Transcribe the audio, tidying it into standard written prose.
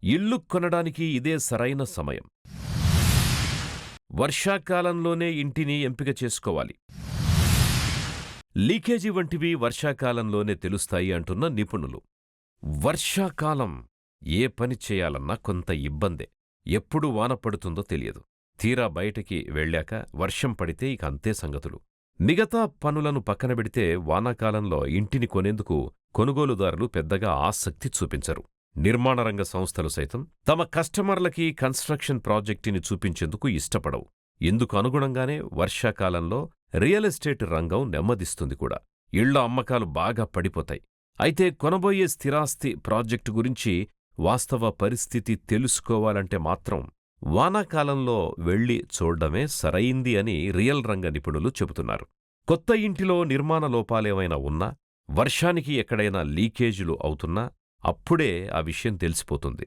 ఇల్లు కొనడానికి ఇదే సరైన సమయం. వర్షాకాలంలోనే ఇంటిని ఎంపిక చేసుకోవాలి. లీకేజీ వంటివి వర్షాకాలంలోనే తెలుస్తాయి అంటున్న నిపుణులు. వర్షాకాలం ఏ పని చేయాలన్నా కొంత ఇబ్బందే. ఎప్పుడు వాన పడుతుందో తెలియదు. తీరా బయటికి వెళ్ళాక వర్షం పడితే ఇక అంతే సంగతులు. మిగతా పనులను పక్కనబెడితే వానాకాలంలో ఇంటిని కొనేందుకు కొనుగోలుదారులు పెద్దగా ఆసక్తి చూపించరు. నిర్మాణరంగ సంస్థలు సైతం తమ కస్టమర్లకి కన్స్ట్రక్షన్ ప్రాజెక్టుని చూపించేందుకు ఇష్టపడవు. ఇందుకు అనుగుణంగానే వర్షాకాలంలో రియల్ ఎస్టేట్ రంగం నెమ్మదిస్తుంది కూడా. ఇళ్ల అమ్మకాలు బాగా పడిపోతాయి. అయితే కొనబోయే స్థిరాస్తి ప్రాజెక్టు గురించి వాస్తవ పరిస్థితి తెలుసుకోవాలంటే మాత్రం వానాకాలంలో వెళ్లి చూడ్డమే సరైంది అని రియల్ రంగ నిపుణులు చెబుతున్నారు. కొత్త ఇంటిలో నిర్మాణ లోపాలేమైనా ఉన్నా, వర్షానికి ఎక్కడైనా లీకేజీలు అవుతున్నా అప్పుడే ఆ విషయం తెలిసిపోతుంది.